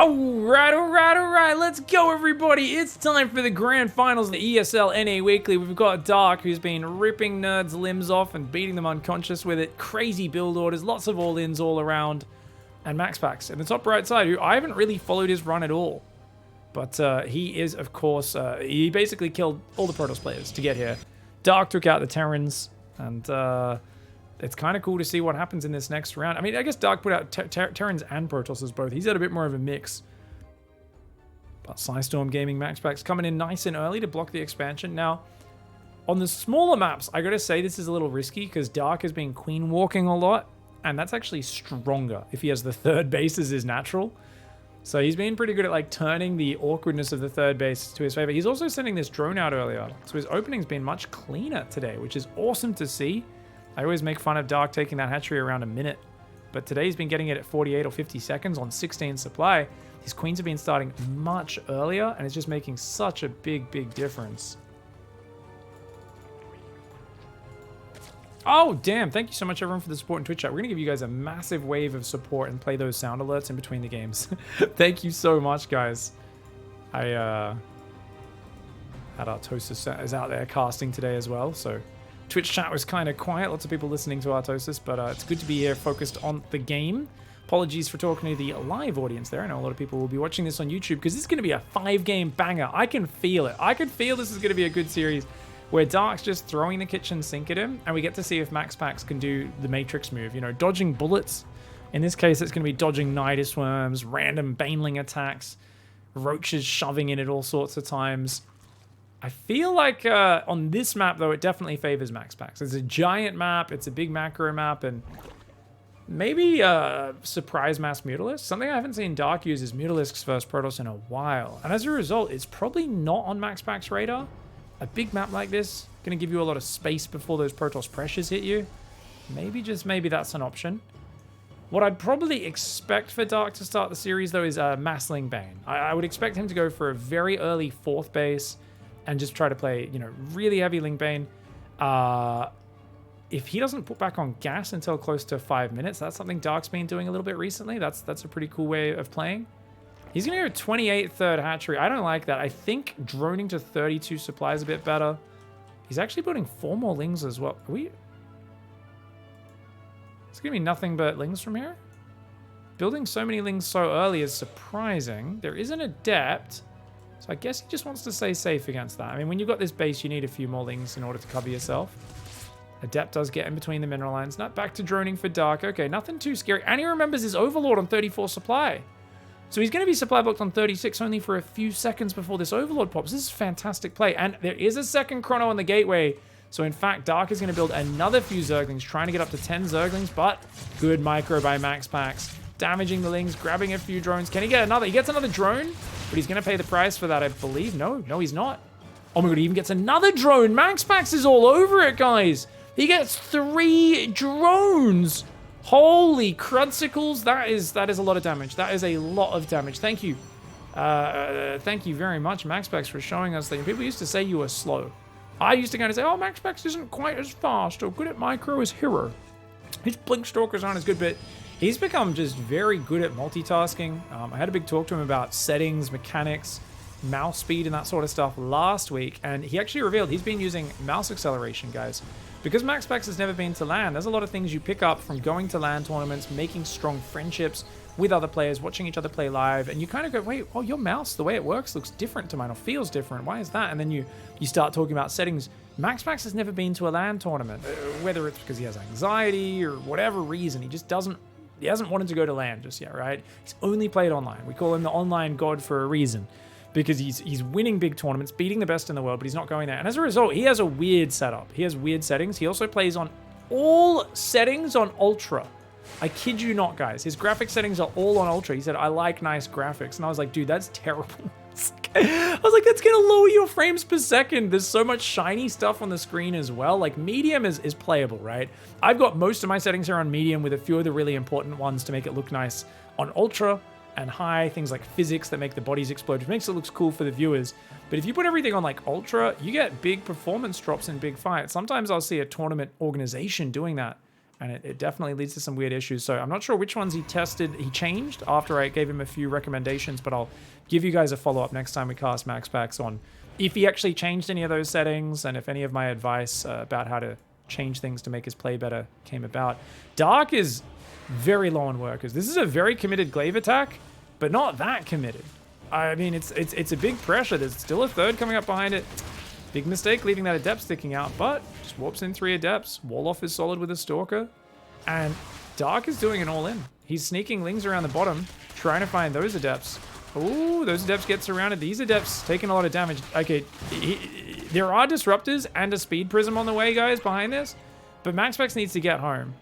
Alright, let's go everybody. It's time for the grand finals of the ESL NA Weekly. We've got Dark, who's been ripping nerds' limbs off and beating them unconscious with it. Crazy build orders, lots of all-ins all around. And MAXPAX in the top right side, who I haven't really followed his run at all. But he is, of course, he basically killed all the Protoss players to get here. Dark took out the Terrans, and it's kind of cool to see what happens in this next round. I mean, I guess Dark put out Terrans and Protosses both. He's had a bit more of a mix. But Psystorm Gaming MAXPAX coming in nice and early to block the expansion. Now, on the smaller maps, I gotta say this is a little risky because Dark has been queen walking a lot, and that's actually stronger if he has the third base as his natural. So he's been pretty good at like turning the awkwardness of the third base to his favor. He's also sending this drone out earlier, so his opening's been much cleaner today, which is awesome to see. I always make fun of Dark taking that hatchery around a minute, but today he's been getting it at 48 or 50 seconds on 16 supply. His queens have been starting much earlier, and it's just making such a big difference. Oh, damn. Thank you so much, everyone, for the support in Twitch chat. We're going to give you guys a massive wave of support and play those sound alerts in between the games. Thank you so much, guys. I had Artosis is out there casting today as well, so Twitch chat was kind of quiet. Lots of people listening to Artosis, but it's good to be here focused on the game. Apologies for talking to the live audience there. I know a lot of people will be watching this on YouTube because this is going to be a 5-game banger. I can feel it. I can feel this is going to be a good series where Dark's just throwing the kitchen sink at him, and we get to see if MAXPAX can do the Matrix move. You know, dodging bullets. In this case, it's going to be dodging Nidus Worms, random Baneling attacks, roaches shoving in at all sorts of times. I feel like on this map, though, it definitely favors MAXPAX. It's a giant map, it's a big macro map, and maybe surprise mass Mutalisk. Something I haven't seen Dark use is Mutalisk's first Protoss in a while. And as a result, it's probably not on MAXPAX radar. A big map like this, going to give you a lot of space before those Protoss pressures hit you. Maybe, just maybe, that's an option. What I'd probably expect for Dark to start the series, though, is Massling Bane. I would expect him to go for a very early 4th base and just try to play, you know, really heavy Link Bane. If he doesn't put back on gas until close to 5 minutes, that's something Dark's been doing a little bit recently. That's a pretty cool way of playing. He's going to go 28 third hatchery. I don't like that. I think droning to 32 supply is a bit better. He's actually putting 4 more lings as well. It's going to be nothing but lings from here. Building so many lings so early is surprising. There is an adept, so I guess he just wants to stay safe against that. I mean, when you've got this base, you need a few more lings in order to cover yourself. Adept does get in between the mineral lines. Not back to droning for Dark. Okay, nothing too scary. And he remembers his Overlord on 34 supply. So he's going to be supply blocked on 36 only for a few seconds before this Overlord pops. This is fantastic play. And there is a second chrono on the gateway. So in fact, Dark is going to build another few Zerglings, trying to get up to 10 Zerglings, but good micro by MAXPAX. Damaging the lings, grabbing a few drones. Can he get another? He gets another drone, but he's going to pay the price for that, I believe. No, he's not. Oh my god, he even gets another drone. MAXPAX is all over it, guys. He gets 3 drones. Holy crudsicles, that is a lot of damage. That is a lot of damage. Thank you. Thank you very much, MAXPAX, for showing us that. People used to say you were slow. I used to kind of say, oh, MAXPAX isn't quite as fast or good at micro as Hero. His blink stalkers aren't as good, but he's become just very good at multitasking. I had a big talk to him about settings, mechanics, mouse speed, and that sort of stuff last week, and he actually revealed he's been using mouse acceleration, guys. Because MAXPAX has never been to LAN, there's a lot of things you pick up from going to LAN tournaments, making strong friendships with other players, watching each other play live, and you kind of go, wait, oh, your mouse, the way it works looks different to mine, or feels different. Why is that? And then you start talking about settings. MAXPAX has never been to a LAN tournament, whether it's because he has anxiety or whatever reason. He hasn't wanted to go to LAN just yet, right? He's only played online. We call him the online god for a reason, because he's winning big tournaments, beating the best in the world, but he's not going there. And as a result, he has a weird setup. He has weird settings. He also plays on all settings on Ultra. I kid you not, guys. His graphic settings are all on Ultra. He said, I like nice graphics. And I was like, dude, that's terrible. I was like, that's going to lower your frames per second. There's so much shiny stuff on the screen as well. Like, medium is playable, right? I've got most of my settings here on medium with a few of the really important ones to make it look nice on Ultra and high, things like physics that make the bodies explode, which makes it look cool for the viewers. But if you put everything on like Ultra, you get big performance drops in big fights. Sometimes I'll see a tournament organization doing that, and it definitely leads to some weird issues. So I'm not sure which ones he changed after I gave him a few recommendations, but I'll give you guys a follow-up next time we cast MAXPAX on if he actually changed any of those settings and if any of my advice about how to change things to make his play better came about. Dark is very low on workers. This is a very committed glaive attack, but not that committed. I mean, it's a big pressure. There's still a third coming up behind it. Big mistake leaving that adept sticking out, but just warps in 3 adepts. Wall off is solid with a stalker, and Dark is doing an all-in. He's sneaking lings around the bottom, trying to find those adepts. Ooh, those adepts get surrounded. These adepts taking a lot of damage. Okay, there are disruptors and a speed prism on the way, guys, behind this, but MAXPAX needs to get home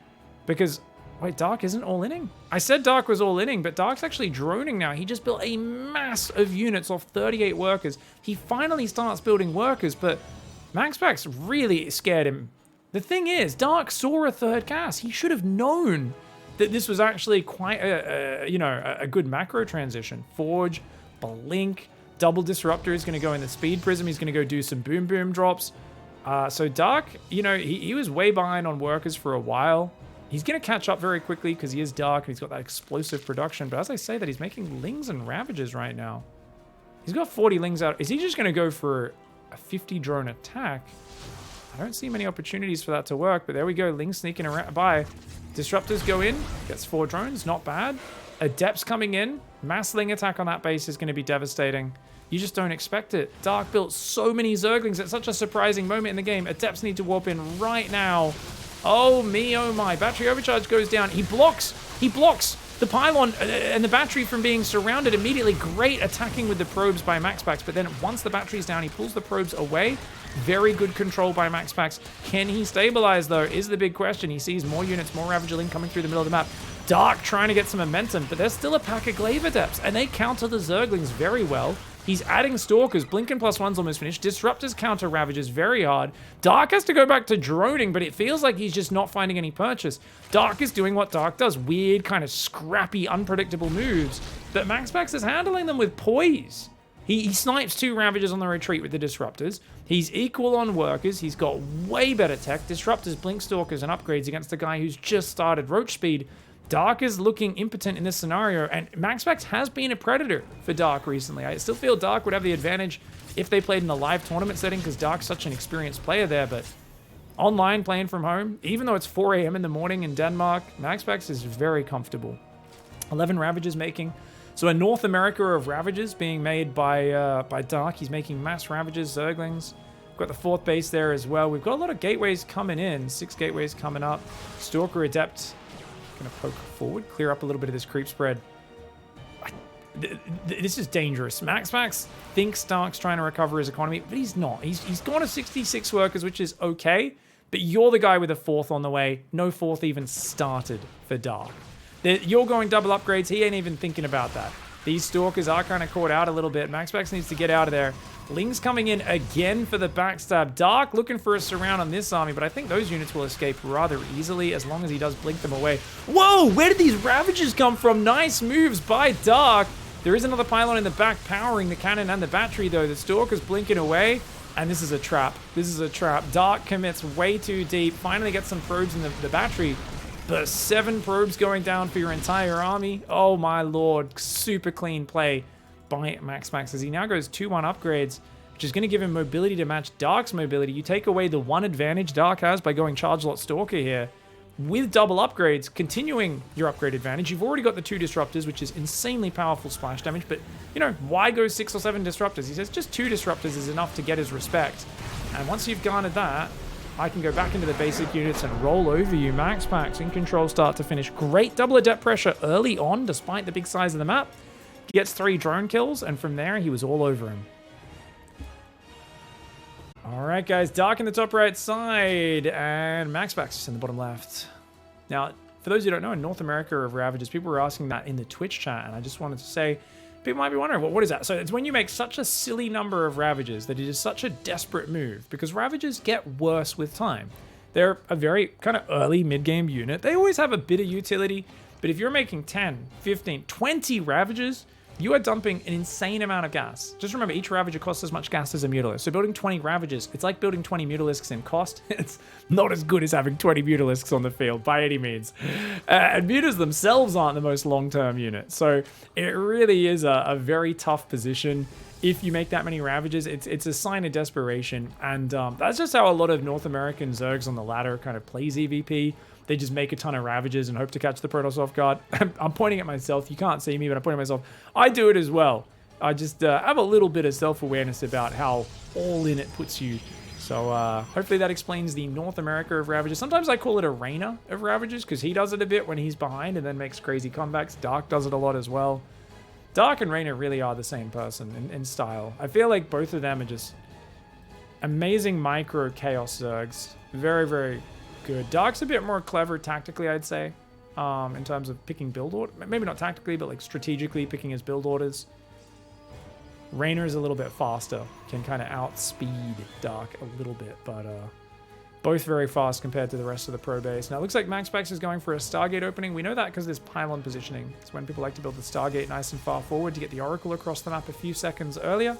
because... Wait, Dark isn't all-inning? I said Dark was all-inning, but Dark's actually droning now. He just built a mass of units off 38 workers. He finally starts building workers, but MAXPAX really scared him. The thing is, Dark saw a third cast. He should have known that this was actually quite a good macro transition. Forge, Blink, double disruptor is going to go in the speed prism. He's going to go do some boom boom drops. So Dark, he was way behind on workers for a while. He's going to catch up very quickly because he is Dark and he's got that explosive production. But as I say that, he's making Lings and Ravages right now. He's got 40 Lings out. Is he just going to go for a 50 drone attack? I don't see many opportunities for that to work, but there we go. Lings sneaking around by. Disruptors go in. Gets 4 drones. Not bad. Adepts coming in. Mass Ling attack on that base is going to be devastating. You just don't expect it. Dark built so many Zerglings at such a surprising moment in the game. Adepts need to warp in right now. Oh me, oh my. Battery overcharge goes down. He blocks the pylon and the battery from being surrounded immediately. Great attacking with the probes by MAXPAX, but then once the battery's down, he pulls the probes away. Very good control by MAXPAX. Can he stabilize, though, is the big question. He sees more units, more Ravager coming through the middle of the map. Dark trying to get some momentum, but there's still a pack of Glaive Adepts, and they counter the Zerglings very well. He's adding Stalkers. Blinking +1's almost finished. Disruptors counter Ravagers very hard. Dark has to go back to droning, but it feels like he's just not finding any purchase. Dark is doing what Dark does. Weird, kind of scrappy, unpredictable moves. But MAXPAX is handling them with poise. He snipes 2 Ravagers on the retreat with the Disruptors. He's equal on Workers. He's got way better tech. Disruptors, Blink Stalkers, and upgrades against a guy who's just started Roach Speed. Dark is looking impotent in this scenario, and MAXPAX has been a predator for Dark recently. I still feel Dark would have the advantage if they played in a live tournament setting, because Dark's such an experienced player there, but online, playing from home, even though it's 4 a.m. in the morning in Denmark, MAXPAX is very comfortable. 11 Ravagers making. So a North America of Ravagers being made by Dark. He's making mass Ravagers, Zerglings. We've got the 4th base there as well. We've got a lot of gateways coming in. 6 gateways coming up. Stalker Adept. Gonna poke forward, clear up a little bit of this creep spread. This is dangerous. MAXPAX thinks Dark's trying to recover his economy, but he's not. He's gone to 66 workers, which is okay, but you're the guy with a 4th on the way. No 4th even started for Dark. You're going double upgrades. He ain't even thinking about that. These Stalkers are kind of caught out a little bit. MAXPAX needs to get out of there. Ling's coming in again for the backstab. Dark looking for a surround on this army, but I think those units will escape rather easily as long as he does blink them away. Whoa, where did these Ravagers come from? Nice moves by Dark. There is another pylon in the back powering the cannon and the battery, though. The Stalker's blinking away, and this is a trap. This is a trap. Dark commits way too deep. Finally gets some probes in the battery, but 7 probes going down for your entire army. Oh my lord, super clean play by MAXPAX as he now goes 2-1 upgrades, which is going to give him mobility to match Dark's mobility. You take away the 1 advantage Dark has by going Charge Lot Stalker here with double upgrades, continuing your upgrade advantage. You've already got the 2 Disruptors, which is insanely powerful splash damage, but, why go 6 or 7 Disruptors? He says just 2 Disruptors is enough to get his respect. And once you've garnered that, I can go back into the basic units and roll over you. MAXPAX in control start to finish. Great double adept pressure early on, despite the big size of the map. He gets 3 drone kills, and from there, he was all over him. All right, guys, Dark in the top right side, and MAXPAX in the bottom left. Now, for those who don't know, in North America of Ravagers, people were asking that in the Twitch chat, and I just wanted to say, people might be wondering, well, what is that? So it's when you make such a silly number of Ravagers that it is such a desperate move, because Ravagers get worse with time. They're a very kind of early mid-game unit. They always have a bit of utility, but if you're making 10, 15, 20 Ravagers, you are dumping an insane amount of gas. Just remember, each Ravager costs as much gas as a Mutalisk. So building 20 Ravagers, it's like building 20 Mutalisks in cost. It's not as good as having 20 Mutalisks on the field by any means. And Mutas themselves aren't the most long-term unit. So it really is a very tough position. If you make that many Ravagers, it's a sign of desperation. And that's just how a lot of North American Zergs on the ladder kind of plays EVP. They just make a ton of Ravagers and hope to catch the Protoss off guard. I'm pointing at myself. You can't see me, but I'm pointing at myself. I do it as well. I just have a little bit of self-awareness about how all in it puts you. So hopefully that explains the North America of Ravagers. Sometimes I call it a Rainer of Ravagers because he does it a bit when he's behind and then makes crazy comebacks. Dark does it a lot as well. Dark and Rainer really are the same person in style. I feel like both of them are just amazing micro chaos Zergs. Very, very good. Dark's a bit more clever tactically, I'd say, in terms of picking build order. Maybe not tactically, but like strategically picking his build orders. Rainer is a little bit faster, can kind of outspeed Dark a little bit, but both very fast compared to the rest of the pro base. Now it looks like MAXPAX is going for a Stargate opening. We know that because there's pylon positioning. It's when people like to build the Stargate nice and far forward to get the Oracle across the map a few seconds earlier.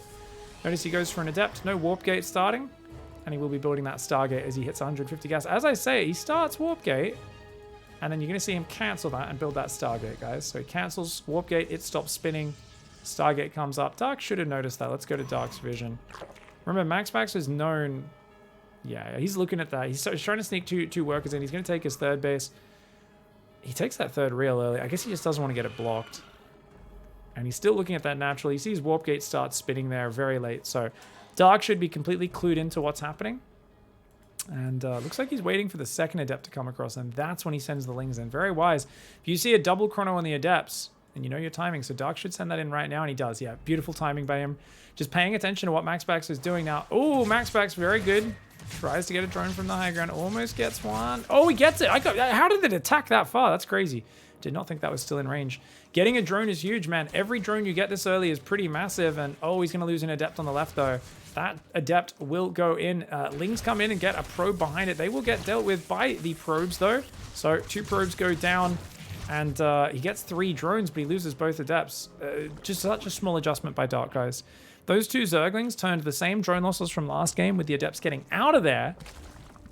Notice he goes for an Adept, no Warp Gate starting. And he will be building that Stargate as he hits 150 gas. As I say, he starts Warp Gate, and then you're going to see him cancel that and build that Stargate, guys. So he cancels Warp Gate, it stops spinning, Stargate comes up. Dark should have noticed that. Let's go to Dark's vision. Remember, MAXPAX is known... Yeah, he's looking at that. He's trying to sneak two workers in. He's going to take his third base. He takes that third real early. I guess he just doesn't want to get it blocked. And he's still looking at that naturally. He sees Warp Gate start spinning there very late, so... Dark should be completely clued into what's happening. And looks like he's waiting for the second Adept to come across, and that's when he sends the Lings in. Very wise. If you see a double chrono on the Adepts, and you know your timing, so Dark should send that in right now, and he does. Yeah, beautiful timing by him. Just paying attention to what MAXPAX is doing now. Oh, MAXPAX, very good. Tries to get a drone from the high ground. Almost gets one. Oh, he gets it. How did it attack that far? That's crazy. Did not think that was still in range. Getting a drone is huge, man. Every drone you get this early is pretty massive. And, oh, he's going to lose an Adept on the left, though. That Adept will go in. Lings come in and get a probe behind it. They will get dealt with by the probes, though. So 2 probes go down. And he gets 3 drones, but he loses both Adepts. Just such a small adjustment by Dark, guys. Those 2 Zerglings turned the same drone losses from last game with the Adepts getting out of there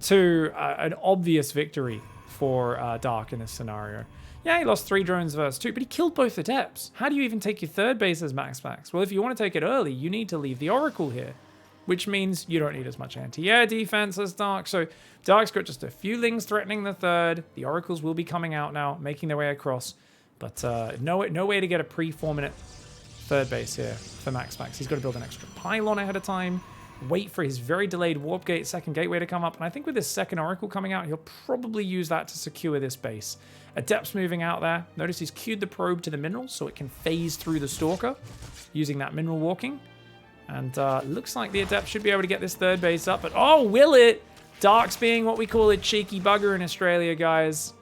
to an obvious victory for Dark in this scenario. Yeah, he lost 3 drones versus 2, but he killed both Adepts. How do you even take your third base as MAXPAX? Well, if you want to take it early, you need to leave the Oracle here, which means you don't need as much anti-air defense as Dark. So Dark's got just a few Lings threatening the third. The Oracles will be coming out now, making their way across. But no way to get a pre-4-minute third base here for MAXPAX. He's got to build an extra pylon ahead of time, wait for his very delayed Warp Gate second gateway to come up. And I think with his second Oracle coming out, he'll probably use that to secure this base. Adept's moving out there. Notice he's queued the probe to the minerals so it can phase through the Stalker using that mineral walking. And looks like the Adept should be able to get this third base up. But oh, will it? Dark's being what we call a cheeky bugger in Australia, guys.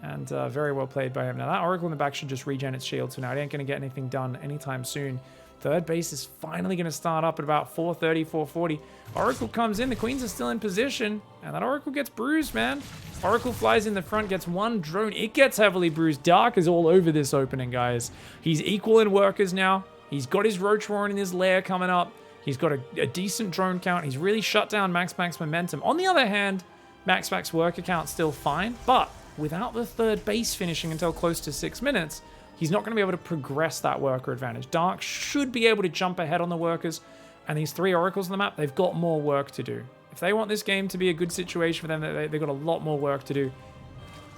And very well played by him. Now that Oracle in the back should just regen its shield, so now it ain't going to get anything done anytime soon. Third base is finally going to start up at about 4:30, 4:40. Oracle comes in. The Queens are still in position. And that Oracle gets bruised, man. Oracle flies in the front, gets 1 drone. It gets heavily bruised. Dark is all over this opening, guys. He's equal in workers now. He's got his Roach Warren in his lair coming up. He's got a decent drone count. He's really shut down MAXPAX momentum. On the other hand, MAXPAX worker count's still fine. But without the third base finishing until close to 6 minutes, he's not going to be able to progress that worker advantage. Dark should be able to jump ahead on the workers, and these 3 Oracles on the map, they've got more work to do. If they want this game to be a good situation for them, they've got a lot more work to do.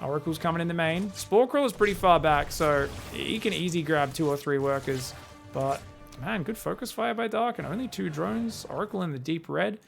Oracle's coming in the main. Spore Crawler's pretty far back, so he can easily grab 2 or 3 workers. But, man, good focus fire by Dark, and only 2 drones. Oracle in the deep red.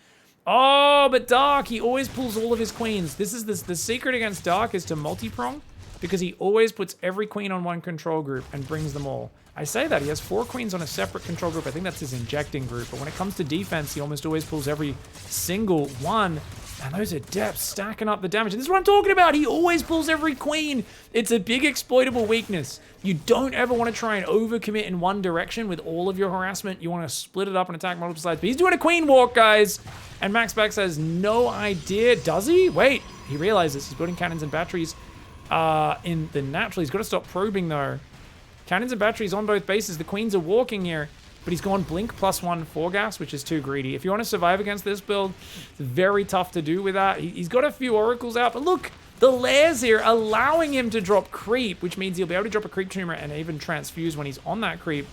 Oh, but Dark, he always pulls all of his queens. This is the secret against Dark is to multi-prong, because he always puts every queen on one control group and brings them all. I say that, he has 4 queens on a separate control group. I think that's his injecting group. But when it comes to defense, he almost always pulls every single one. And those Adepts stacking up the damage. And this is what I'm talking about. He always pulls every queen. It's a big exploitable weakness. You don't ever want to try and overcommit in one direction with all of your harassment. You want to split it up and attack multiple sides. But he's doing a queen walk, guys. And MAXPAX has no idea. Does he? Wait. He realizes he's building cannons and batteries in the natural. He's got to stop probing, though. Cannons and batteries on both bases. The queens are walking here, but he's gone blink +1 4 gas, which is too greedy. If you want to survive against this build, it's very tough to do with that. He's got a few oracles out, but look, the layers here allowing him to drop creep, which means he'll be able to drop a creep tumor and even transfuse when he's on that creep.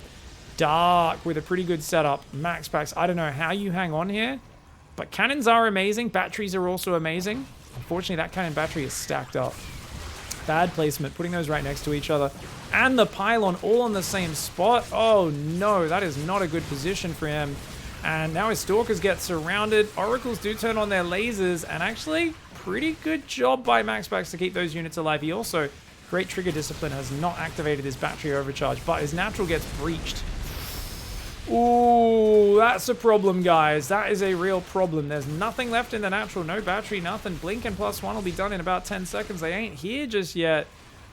Dark with a pretty good setup. MAXPAX, I don't know how you hang on here, but cannons are amazing. Batteries are also amazing. Unfortunately, that cannon battery is stacked up. Bad placement, putting those right next to each other. And the pylon all on the same spot. Oh no, that is not a good position for him. And now his stalkers get surrounded. Oracles do turn on their lasers, and actually, pretty good job by MAXPAX to keep those units alive. He also, great trigger discipline, has not activated his battery overcharge, but his natural gets breached. Ooh, that's a problem, guys. That is a real problem. There's nothing left in the natural. No battery, nothing. Blink and +1 will be done in about 10 seconds. They ain't here just yet.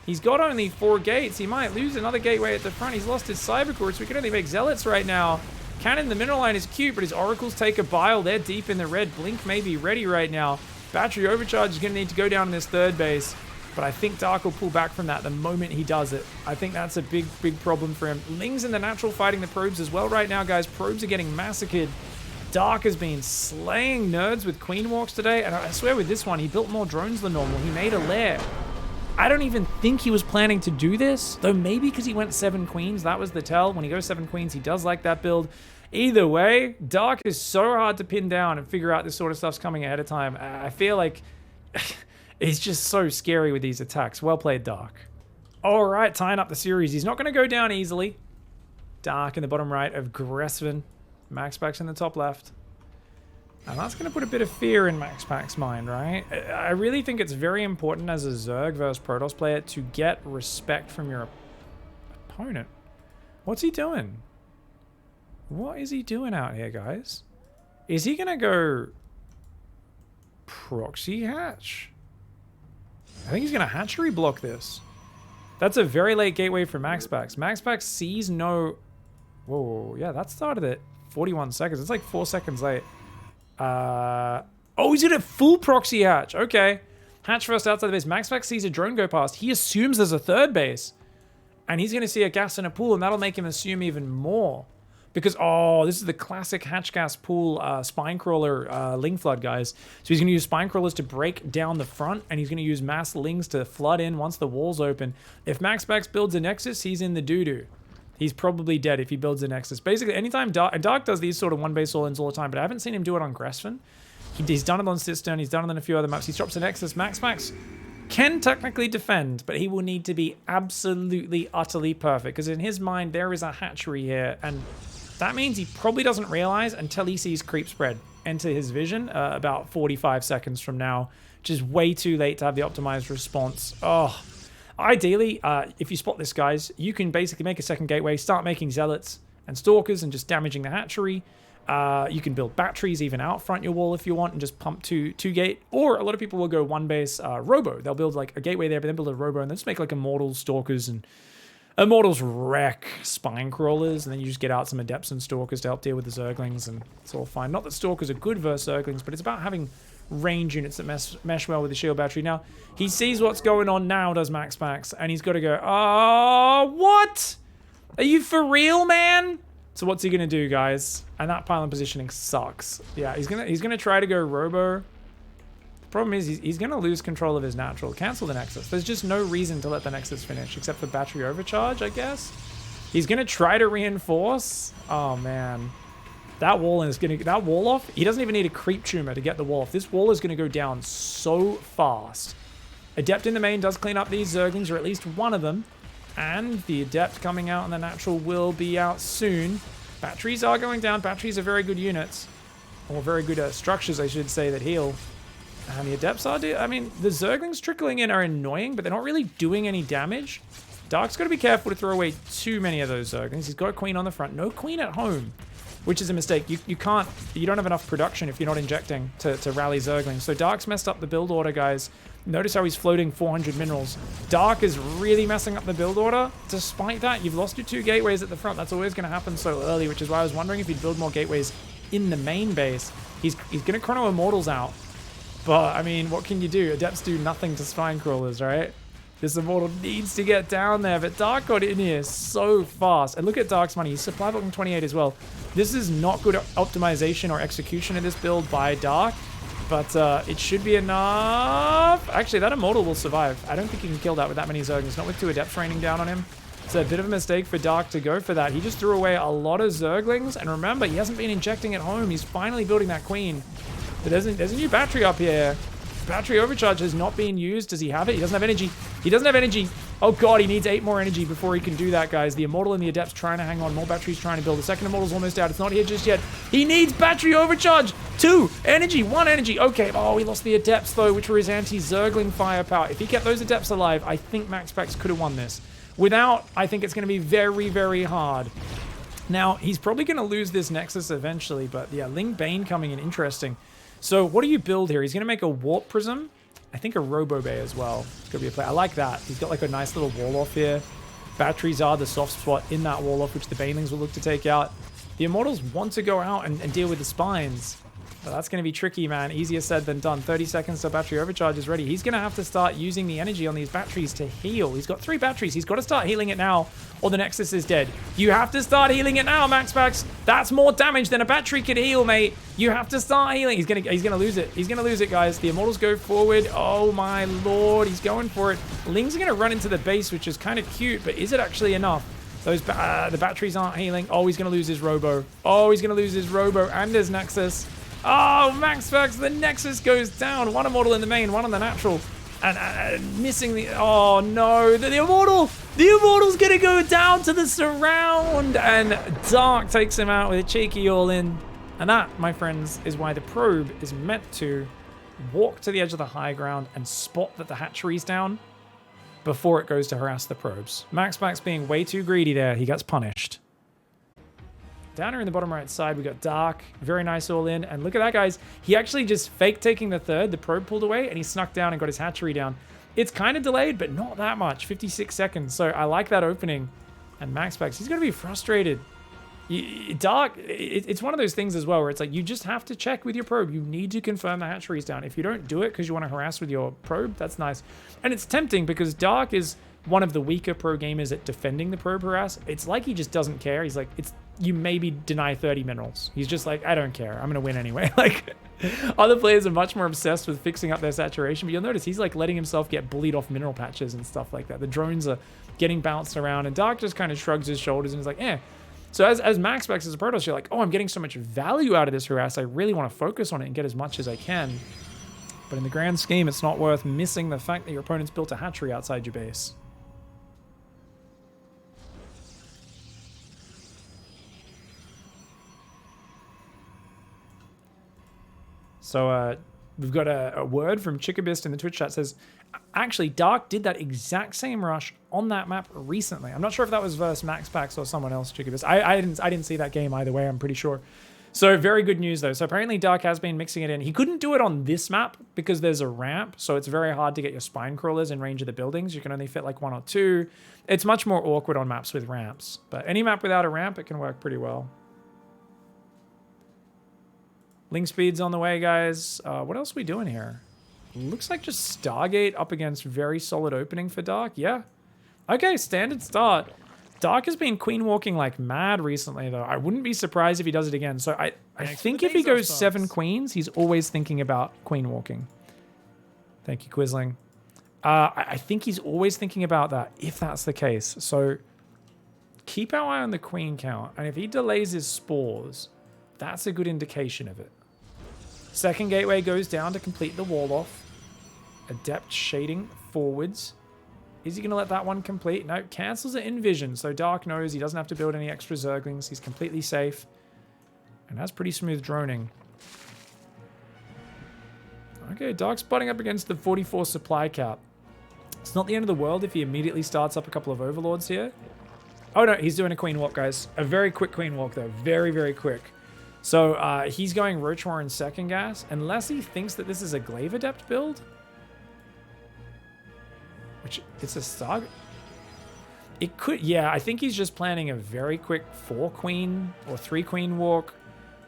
He's got only 4 gates. He might lose another gateway at the front. He's lost his cyber core, so we can only make zealots right now. Cannon, the mineral line is cute, but his oracles take a bile. They're deep in the red. Blink may be ready right now. Battery overcharge is going to need to go down in this third base. But I think Dark will pull back from that the moment he does it. I think that's a big, big problem for him. Ling's in the natural fighting the probes as well right now, guys. Probes are getting massacred. Dark has been slaying nerds with queen walks today. And I swear with this one, he built more drones than normal. He made a lair. I don't even think he was planning to do this, though maybe because he went 7 queens. That was the tell. When he goes 7 queens, he does like that build. Either way, Dark is so hard to pin down and figure out this sort of stuff's coming ahead of time. I feel like he's just so scary with these attacks. Well played, Dark. All right, tying up the series. He's not going to go down easily. Dark in the bottom right of Gressven. MAXPAX in the top left. And that's going to put a bit of fear in MAXPAX's mind, right? I really think it's very important as a Zerg versus Protoss player to get respect from your opponent. What's he doing? What is he doing out here, guys? Is he going to go Proxy hatch? I think he's going to hatchery block this. That's a very late gateway for MAXPAX. MAXPAX sees no... Whoa, yeah, that started at 41 seconds. It's like 4 seconds late. Oh, he's in a full proxy hatch. Okay. Hatch first outside the base. MAXPAX sees a drone go past. He assumes there's a third base. And he's going to see a gas in a pool, and that'll make him assume even more. Because, oh, this is the classic hatch gas pool spine crawler ling flood, guys. So he's going to use spine crawlers to break down the front, and he's going to use mass lings to flood in once the walls open. If MAXPAX builds a Nexus, he's in the doo-doo. He's probably dead if he builds a Nexus. Basically, anytime Dark does these sort of one-base all-ins all the time, but I haven't seen him do it on Gressven. He's done it on Cistern. He's done it on a few other maps. He drops a Nexus. MAXPAX can technically defend, but he will need to be absolutely, utterly perfect, because in his mind, there is a hatchery here, and that means he probably doesn't realize until he sees creep spread enter his vision about 45 seconds from now, which is way too late to have the optimized response. Oh, ideally, if you spot this, guys, you can basically make a second gateway, start making zealots and stalkers and just damaging the hatchery. You can build batteries even out front your wall if you want and just pump two gate. Or a lot of people will go one base robo. They'll build like a gateway there, but then build a robo and then just make like Immortals, stalkers, and Immortals wreck spine crawlers, and then you just get out some adepts and stalkers to help deal with the zerglings, and it's all fine. Not that stalkers are good versus zerglings, but it's about having range units that mesh well with the shield battery. Now, he sees what's going on now, does MAXPAX, and he's got to go, oh, what? Are you for real, man? So what's he going to do, guys? And that pylon positioning sucks. Yeah, he's gonna try to go robo. The problem is he's going to lose control of his natural. Cancel the Nexus. There's just no reason to let the Nexus finish, except for battery overcharge, I guess. He's going to try to reinforce. Oh, man. That wall is going to... That wall off, he doesn't even need a creep tumor to get the wall off. This wall is going to go down so fast. Adept in the main does clean up these zerglings, or at least one of them. And the Adept coming out and the natural will be out soon. Batteries are going down. Batteries are very good units. Or very good structures, I should say, that heal. And the Adepts are... I mean, the zerglings trickling in are annoying, but they're not really doing any damage. Dark's got to be careful to throw away too many of those zerglings. He's got a queen on the front. No queen at home, which is a mistake. You don't have enough production if you're not injecting to rally zerglings. So Dark's messed up the build order, guys. Notice how he's floating 400 minerals. Dark is really messing up the build order. Despite that, you've lost your 2 gateways at the front. That's always going to happen so early, which is why I was wondering if he'd build more gateways in the main base. He's going to chrono Immortals out. But, I mean, what can you do? Adepts do nothing to spine crawlers, right? This Immortal needs to get down there, but Dark got in here so fast. And look at Dark's money. He's supply blocking 28 as well. This is not good optimization or execution of this build by Dark, but it should be enough. Actually, that Immortal will survive. I don't think he can kill that with that many Zerglings, not with 2 Adepts raining down on him. It's a bit of a mistake for Dark to go for that. He just threw away a lot of Zerglings, and remember, he hasn't been injecting at home. He's finally building that Queen. But there's a new battery up here. Battery overcharge has not been used. Does he have it? He doesn't have energy. He doesn't have energy. Oh god, he needs 8 more energy before he can do that, guys. The Immortal and the Adept's trying to hang on. More batteries trying to build. The second Immortal's almost out. It's not here just yet. He needs battery overcharge. 2 energy, 1 energy. Okay, oh, he lost the Adepts, though, which were his anti-Zergling firepower. If he kept those Adepts alive, I think MAXPAX could have won this. Without, I think it's going to be very, very hard. Now, he's probably going to lose this Nexus eventually, but yeah, Ling Bane coming in, interesting. So what do you build here? He's going to make a Warp Prism. I think a Robo Bay as well. It's going to be a play. I like that. He's got like a nice little wall-off here. Batteries are the soft spot in that wall-off, which the Banelings will look to take out. The Immortals want to go out and deal with the Spines. But that's going to be tricky, man. Easier said than done. 30 seconds till battery overcharge is ready. He's going to have to start using the energy on these batteries to heal. He's got 3 batteries. He's got to start healing it now, or the Nexus is dead. You have to start healing it now, MAXPAX. That's more damage than a battery could heal, mate. You have to start healing. He's gonna lose it. He's gonna lose it, guys. The Immortals go forward. Oh my lord, he's going for it. Ling's gonna run into the base, which is kind of cute, but is it actually enough? Those the batteries aren't healing. Oh, he's gonna lose his Robo. Oh, he's gonna lose his Robo and his Nexus. Oh, MAXPAX, the Nexus goes down. 1 Immortal in the main, 1 on the natural. And missing the... Oh, no. The Immortal! The Immortal's going to go down to the surround. And Dark takes him out with a cheeky all-in. And that, my friends, is why the probe is meant to walk to the edge of the high ground and spot that the hatchery's down before it goes to harass the probes. MAXPAX being way too greedy there. He gets punished. Down here in the bottom right side, we got Dark. Very nice all in. And look at that, guys. He actually just faked taking the third. The probe pulled away, and he snuck down and got his hatchery down. It's kind of delayed, but not that much. 56 seconds. So I like that opening. And MAXPAX, he's going to be frustrated. Dark, it's one of those things as well where it's like you just have to check with your probe. You need to confirm the hatchery's down. If you don't do it because you want to harass with your probe, that's nice. And it's tempting because Dark is one of the weaker pro gamers at defending the probe harass. It's like he just doesn't care. He's like, you maybe deny 30 minerals. He's just like, I don't care. I'm going to win anyway. Like, other players are much more obsessed with fixing up their saturation, but you'll notice he's like letting himself get bullied off mineral patches and stuff like that. The drones are getting bounced around, and Dark just kind of shrugs his shoulders and is like, eh. So as MAXPAX as a Protoss, you're like, oh, I'm getting so much value out of this harass. I really want to focus on it and get as much as I can. But in the grand scheme, it's not worth missing the fact that your opponent's built a hatchery outside your base. So we've got a word from Chickabist in the Twitch chat. Says, actually, Dark did that exact same rush on that map recently. I'm not sure if that was versus MAXPAX or someone else, Chickabist. I didn't see that game either way, I'm pretty sure. So very good news, though. So apparently Dark has been mixing it in. He couldn't do it on this map because there's a ramp, so it's very hard to get your spine crawlers in range of the buildings. You can only fit like 1 or 2. It's much more awkward on maps with ramps. But any map without a ramp, it can work pretty well. Link speed's on the way, guys. What else are we doing here? Looks like just Stargate up against very solid opening for Dark. Yeah. Okay, standard start. Dark has been queen walking like mad recently, though. I wouldn't be surprised if he does it again. So I think if he goes 7 queens, he's always thinking about queen walking. Thank you, Quisling. I think he's always thinking about that, if that's the case. So keep our eye on the queen count. And if he delays his spores, that's a good indication of it. Second gateway goes down to complete the wall off. Adept shading forwards. Is he going to let that one complete? No, cancels it in vision. So Dark knows he doesn't have to build any extra Zerglings. He's completely safe. And that's pretty smooth droning. Okay, Dark's butting up against the 44 supply cap. It's not the end of the world if he immediately starts up a couple of Overlords here. Oh no, he's doing a queen walk, guys. A very quick queen walk, though. Very, very quick. So he's going Roach Warren second gas, unless he thinks that this is a Glaive Adept build. Which, it's a Star... It could... Yeah, I think he's just planning a very quick 4 queen or 3 queen walk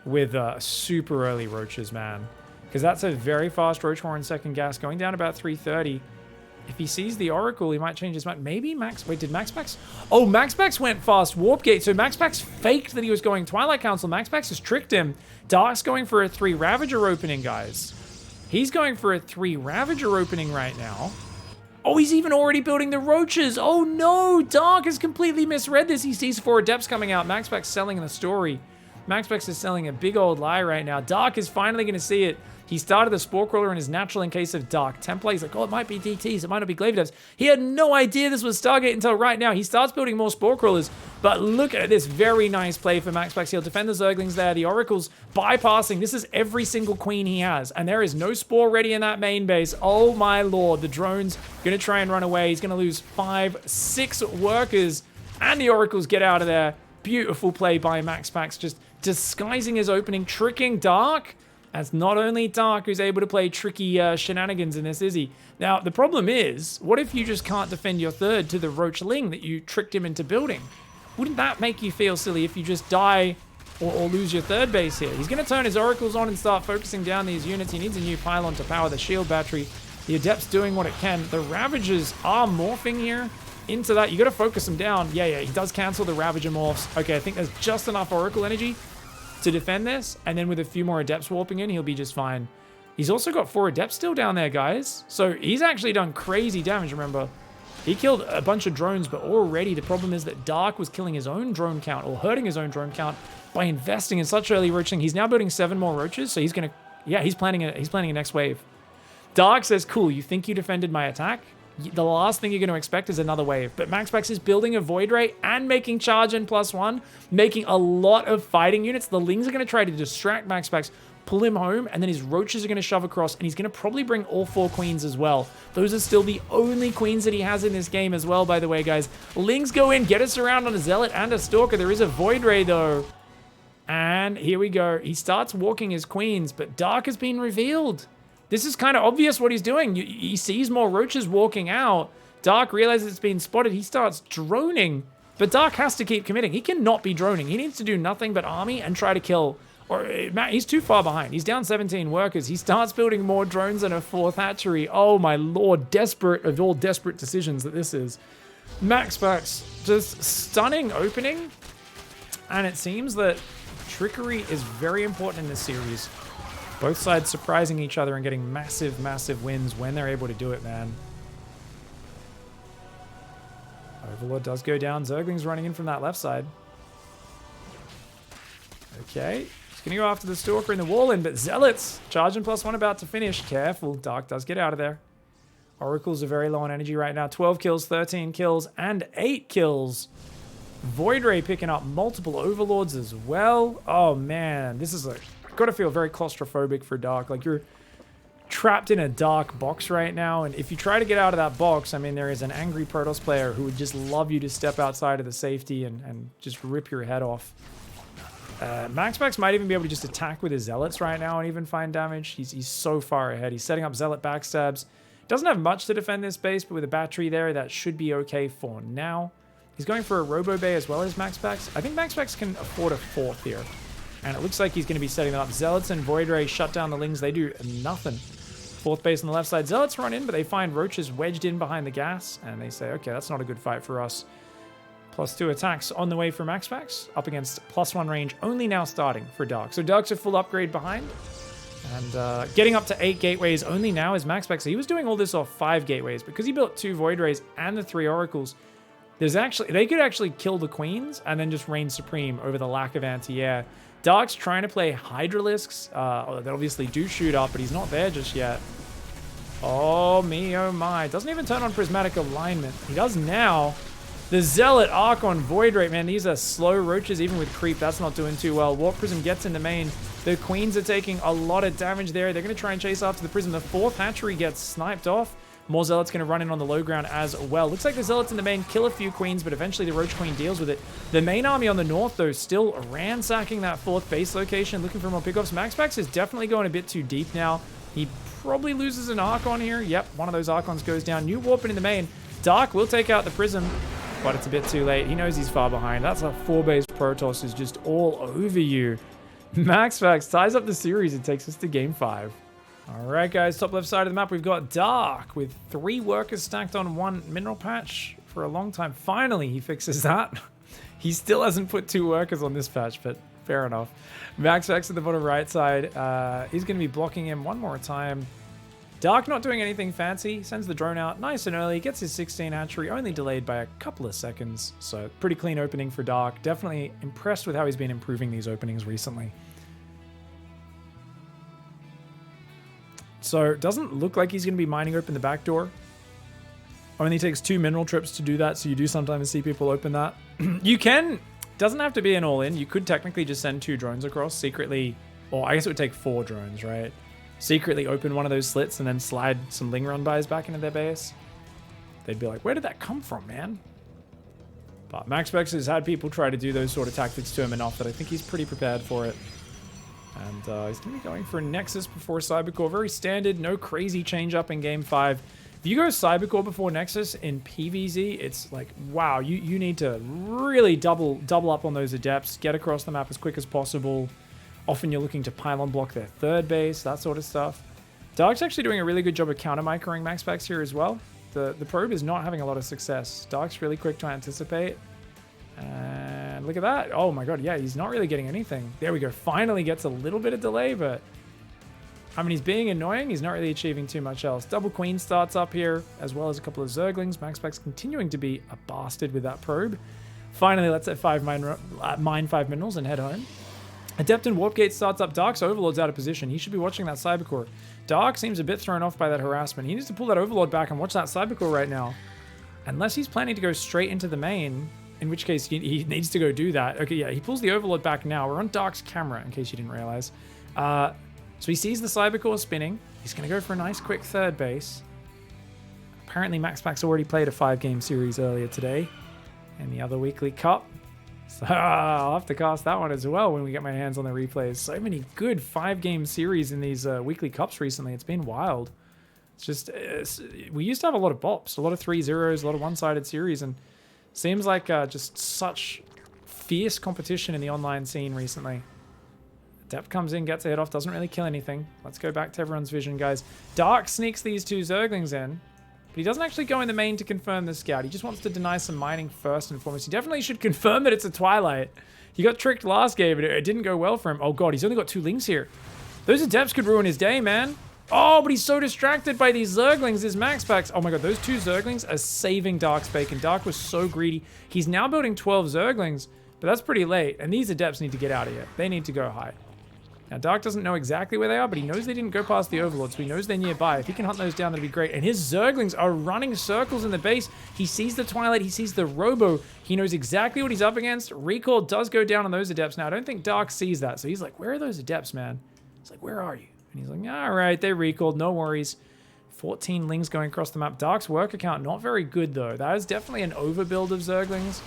with super early Roaches, man. Because that's a very fast Roach Warren second gas, going down about 330. If he sees the Oracle, he might change his mind. Maybe Max... Wait, did MAXPAX... Oh, MAXPAX went fast Warp Gate. So MAXPAX faked that he was going Twilight Council. MAXPAX has tricked him. Dark's going for a 3 Ravager opening, guys. He's going for a 3 Ravager opening right now. Oh, he's even already building the roaches. Oh, no. Dark has completely misread this. He sees 4 Adepts coming out. MAXPAX selling in the story. MAXPAX is selling a big old lie right now. Dark is finally going to see it. He started the Spore Crawler in his natural in case of Dark Template. He's like, oh, it might be DTs. It might not be Glaive Adepts. He had no idea this was Stargate until right now. He starts building more Spore Crawlers. But look at this very nice play for MAXPAX. He'll defend the Zerglings there. The Oracle's bypassing. This is every single queen he has. And there is no Spore ready in that main base. Oh, my lord. The drone's going to try and run away. He's going to lose 5, 6 workers. And the Oracles get out of there. Beautiful play by MAXPAX. Just disguising his opening, tricking Dark. That's not only Dark who's able to play tricky shenanigans in this, is he? Now, the problem is, what if you just can't defend your third to the Roach Ling that you tricked him into building? Wouldn't that make you feel silly if you just die or lose your third base here? He's going to turn his Oracles on and start focusing down these units. He needs a new pylon to power the shield battery. The Adept's doing what it can. The Ravagers are morphing here into that. You got to focus them down. Yeah, he does cancel the Ravager morphs. Okay, I think there's just enough Oracle energy to defend this, and then with a few more Adepts warping in, he'll be just fine. He's also got 4 Adepts still down there, guys. So he's actually done crazy damage, remember. He killed a bunch of drones, but already the problem is that Dark was killing his own drone count, or hurting his own drone count, by investing in such early roaching. He's now building 7 more roaches, so he's gonna... Yeah, he's planning a next wave. Dark says, cool, you think you defended my attack? The last thing you're going to expect is another wave. But MAXPAX is building a Void Ray and making charge in +1, making a lot of fighting units. The Lings are going to try to distract MAXPAX, pull him home, and then his Roaches are going to shove across, and he's going to probably bring all 4 Queens as well. Those are still the only Queens that he has in this game as well, by the way, guys. Lings go in, get us around on a Zealot and a Stalker. There is a Void Ray, though. And here we go. He starts walking his Queens, but Dark has been revealed. This is kind of obvious what he's doing. He sees more Roaches walking out. Dark realizes it's been spotted. He starts droning. But Dark has to keep committing. He cannot be droning. He needs to do nothing but army and try to kill. Or he's too far behind. He's down 17 workers. He starts building more drones and a 4th hatchery. Oh my lord, desperate of all desperate decisions that this is. MAXPAX, just stunning opening. And it seems that trickery is very important in this series. Both sides surprising each other and getting massive, massive wins when they're able to do it, man. Overlord does go down. Zergling's running in from that left side. Okay. He's going to go after the Stalker in the wall in, but Zealots, charging +1 about to finish. Careful. Dark does get out of there. Oracles are very low on energy right now. 12 kills, 13 kills, and 8 kills. Void Ray picking up multiple Overlords as well. Oh, man. This is got to feel very claustrophobic for Dark. Like, you're trapped in a dark box right now, and if you try to get out of that box, I mean, there is an angry Protoss player who would just love you to step outside of the safety and just rip your head off. MAXPAX might even be able to just attack with his Zealots right now and even find damage. He's so far ahead. He's setting up Zealot backstabs. Doesn't have much to defend this base, but with a battery there, that should be okay for now. He's going for a Robo Bay as well as MAXPAX. I think MAXPAX can afford a 4th here. And it looks like he's going to be setting them up. Zealots and Void Ray shut down the Lings. They do nothing. 4th base on the left side. Zealots run in, but they find Roaches wedged in behind the gas. And they say, okay, that's not a good fight for us. +2 attacks on the way for MAXPAX. Up against +1 range, only now starting for Dark. So Dark's a full upgrade behind. And getting up to 8 gateways only now is MAXPAX. So he was doing all this off 5 gateways. Because he built 2 Void Rays and the 3 Oracles, they could actually kill the Queens and then just reign supreme over the lack of anti-air. Dark's trying to play Hydralisks. They obviously do shoot up, but he's not there just yet. Oh, me, oh my. Doesn't even turn on Prismatic Alignment. He does now. The Zealot Arc on Void Ray, man. These are slow Roaches, even with Creep. That's not doing too well. Warp Prism gets in the main. The Queens are taking a lot of damage there. They're going to try and chase after the Prism. The 4th hatchery gets sniped off. More Zealots going to run in on the low ground as well. Looks like the Zealots in the main kill a few Queens, but eventually the Roach Queen deals with it. The main army on the north, though, still ransacking that 4th base location, looking for more pickoffs. MAXPAX is definitely going a bit too deep now. He probably loses an Archon here. Yep, one of those Archons goes down. New Warp in the main. Dark will take out the Prism, but it's a bit too late. He knows he's far behind. That's a 4-base Protoss is just all over you. MAXPAX ties up the series. It takes us to Game 5. All right, guys, top left side of the map, we've got Dark with 3 workers stacked on 1 mineral patch for a long time. Finally, he fixes that. He still hasn't put 2 workers on this patch, but fair enough. MAXPAX at the bottom right side. He's going to be blocking him one more time. Dark not doing anything fancy. Sends the drone out nice and early. Gets his 16 hatchery, only delayed by a couple of seconds. So pretty clean opening for Dark. Definitely impressed with how he's been improving these openings recently. So it doesn't look like he's going to be mining open the back door. Only takes 2 mineral trips to do that, so you do sometimes see people open that. You can, doesn't have to be an all-in. You could technically just send 2 drones across secretly, or I guess it would take 4 drones, right? Secretly open one of those slits and then slide some Ling run-bys back into their base. They'd be like, where did that come from, man? But MAXPAX has had people try to do those sort of tactics to him enough that I think he's pretty prepared for it. And he's going to be going for a Nexus before Cybercore. Very standard, no crazy change up in Game 5. If you go Cybercore before Nexus in PvZ, it's like, wow, you need to really double up on those adepts, get across the map as quick as possible. Often you're looking to pylon block their 3rd base, that sort of stuff. Dark's actually doing a really good job of counter-microing MAXPAX here as well. The probe is not having a lot of success. Dark's really quick to anticipate. And look at that. Oh my god, yeah, he's not really getting anything. There we go. Finally gets a little bit of delay, but I mean, he's being annoying. He's not really achieving too much else. Double Queen starts up here, as well as a couple of Zerglings. MAXPAX continuing to be a bastard with that probe. Finally, let's at 5 mine 5 minerals and head home. Adept and Warp Gate starts up. Dark's Overlord's out of position. He should be watching that Cybercore. Dark seems a bit thrown off by that harassment. He needs to pull that Overlord back and watch that Cybercore right now. Unless he's planning to go straight into the main, in which case he needs to go do that. Okay, yeah, he pulls the Overlord back now. We're on Dark's camera, in case you didn't realize. So he sees the Cybercore spinning. He's going to go for a nice quick 3rd base. Apparently, MAXPAX already played a 5-game series earlier today in the other weekly cup. So I'll have to cast that one as well when we get my hands on the replays. So many good 5-game series in these weekly cups recently. It's been wild. It's just, we used to have a lot of bops, a lot of 3-0s, a lot of one-sided series, and seems like just such fierce competition in the online scene recently. Adept comes in, gets a hit off, doesn't really kill anything. Let's go back to everyone's vision, guys. Dark sneaks these 2 Zerglings in, but he doesn't actually go in the main to confirm the scout. He just wants to deny some mining first and foremost. He definitely should confirm that it's a Twilight. He got tricked last game, but it didn't go well for him. Oh god, he's only got 2 Lings here. Those Adepts could ruin his day, man. Oh, but he's so distracted by these Zerglings, his MAXPAX. Oh my god, those 2 Zerglings are saving Dark's bacon. Dark was so greedy. He's now building 12 Zerglings, but that's pretty late. And these Adepts need to get out of here. They need to go hide. Now, Dark doesn't know exactly where they are, but he knows they didn't go past the Overlord, so he knows they're nearby. If he can hunt those down, that'd be great. And his Zerglings are running circles in the base. He sees the Twilight. He sees the Robo. He knows exactly what he's up against. Recall does go down on those Adepts. Now, I don't think Dark sees that, so he's like, where are those Adepts, man? He's like, where are you? And he's like, all right, they recalled, no worries. 14 Lings going across the map. Dark's work account, not very good, though. That is definitely an overbuild of Zerglings.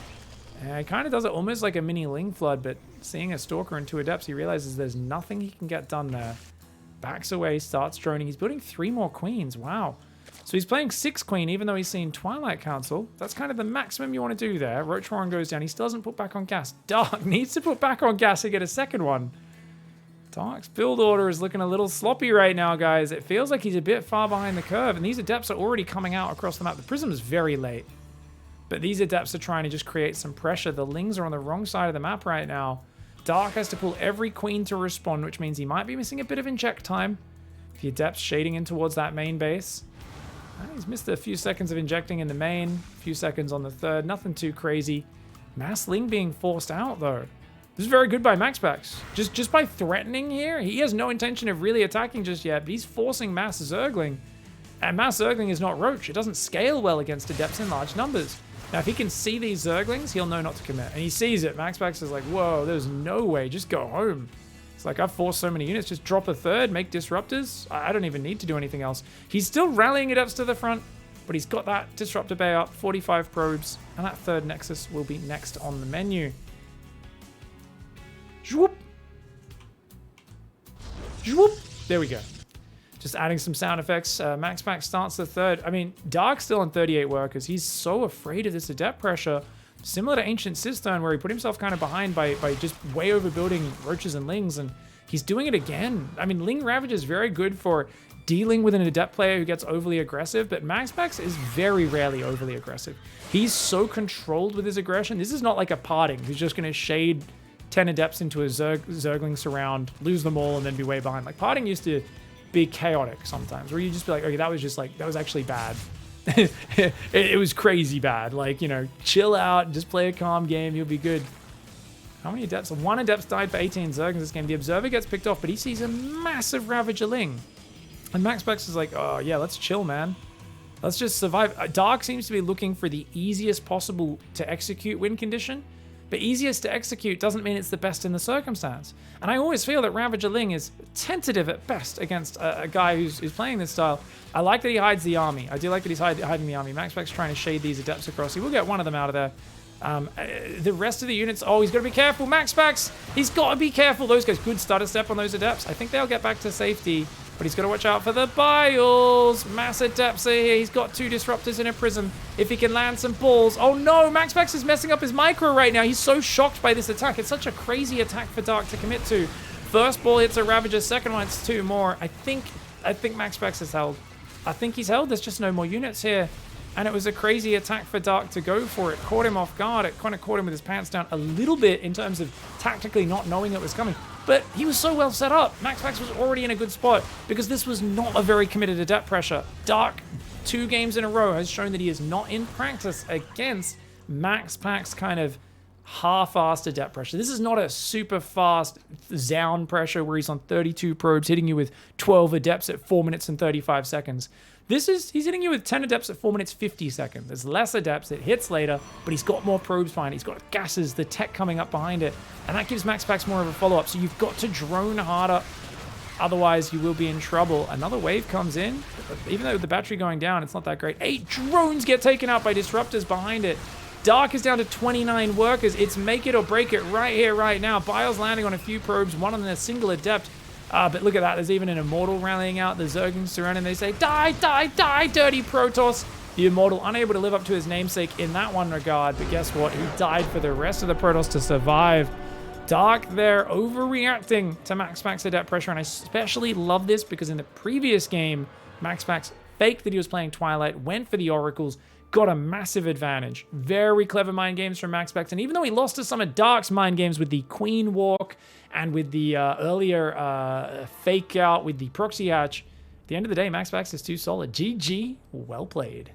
And he kind of does it almost like a mini Ling flood, but seeing a Stalker and 2 Adepts, he realizes there's nothing he can get done there. Backs away, starts droning. He's building 3 more Queens. Wow. So he's playing 6 Queen, even though he's seen Twilight Council. That's kind of the maximum you want to do there. Roach Warren goes down. He still doesn't put back on gas. Dark needs to put back on gas to get a second one. Dark's build order is looking a little sloppy right now, guys. It feels like he's a bit far behind the curve, and these Adepts are already coming out across the map. The Prism is very late, but these Adepts are trying to just create some pressure. The Lings are on the wrong side of the map right now. Dark has to pull every Queen to respond, which means he might be missing a bit of inject time. The Adepts shading in towards that main base. He's missed a few seconds of injecting in the main, a few seconds on the 3rd, nothing too crazy. Mass Ling being forced out, though. This is very good by MAXPAX. Just by threatening here, he has no intention of really attacking just yet, but he's forcing Mass Zergling. And Mass Zergling is not Roach. It doesn't scale well against Adepts in large numbers. Now, if he can see these Zerglings, he'll know not to commit. And he sees it. MAXPAX is like, whoa, there's no way. Just go home. It's like, I've forced so many units. Just drop a 3rd, make Disruptors. I don't even need to do anything else. He's still rallying Adepts to the front, but he's got that Disruptor Bay up, 45 probes, and that 3rd Nexus will be next on the menu. Zwoop. Zwoop. There we go. Just adding some sound effects. MAXPAX starts the 3rd. I mean, Dark's still on 38 workers. He's so afraid of this Adept pressure. Similar to Ancient Cistern, where he put himself kind of behind by just way overbuilding Roaches and Lings. And he's doing it again. I mean, Ling Ravager is very good for dealing with an adept player who gets overly aggressive, but MAXPAX is very rarely overly aggressive. He's so controlled with his aggression. This is not like a parting who's just going to shade 10 adepts into a Zergling surround, lose them all, and then be way behind. Like, parting used to be chaotic sometimes, where you just be like, okay, that was actually bad. it was crazy bad. Like, you know, chill out, just play a calm game, you'll be good. How many adepts? 1 adept died for 18 Zerglings this game. The Observer gets picked off, but he sees a massive Ravager Ling. And MAXPAX is like, oh yeah, let's chill, man. Let's just survive. Dark seems to be looking for the easiest possible to execute win condition, but easiest to execute doesn't mean it's the best in the circumstance. And I always feel that Ravager Ling is tentative at best against a guy who's playing this style. I like that he hides the army. I do like that he's hiding the army. MAXPAX trying to shade these adepts across. He will get one of them out of there. The rest of the units, oh, he's got to be careful. MAXPAX, he's got to be careful. Those guys, good stutter step on those adepts. I think they'll get back to safety, but he's got to watch out for the Biles. Mass adepts are here. He's got 2 disruptors in a prism. If he can land some balls. Oh no, MAXPAX is messing up his micro right now. He's so shocked by this attack. It's such a crazy attack for Dark to commit to. First ball hits a Ravager, second one hits 2 more. I think MAXPAX is held. I think he's held. There's just no more units here. And it was a crazy attack for Dark to go for it. Caught him off guard. It kind of caught him with his pants down a little bit in terms of tactically not knowing it was coming. But he was so well set up. MAXPAX was already in a good spot because this was not a very committed adept pressure. Dark, 2 games in a row, has shown that he is not in practice against MAXPAX kind of half-assed adept pressure. This is not a super fast Zound pressure where he's on 32 probes hitting you with 12 adepts at 4 minutes and 35 seconds. He's hitting you with 10 adepts at 4 minutes 50 seconds. There's less adepts, it hits later, but he's got more probes behind it. He's got gases, the tech coming up behind it, and that gives MAXPAX more of a follow-up. So you've got to drone harder, otherwise you will be in trouble. Another wave comes in, even though the battery going down, it's not that great. 8 drones get taken out by disruptors behind it. Dark is down to 29 workers. It's make it or break it right here, right now. Biles landing on a few probes, one on a single adept. But look at that, there's even an Immortal rallying out. The Zerglings surround him. They say, die, die, die, dirty Protoss. The Immortal unable to live up to his namesake in that one regard. But guess what? He died for the rest of the Protoss to survive. Dark there overreacting to MAXPAX adept pressure. And I especially love this because in the previous game, MAXPAX faked that he was playing Twilight, went for the Oracles, got a massive advantage. Very clever mind games from MAXPAX. And even though he lost to some of Dark's mind games with the Queen Walk and with the earlier fake out with the Proxy hatch, at the end of the day, MAXPAX is too solid. GG, well played.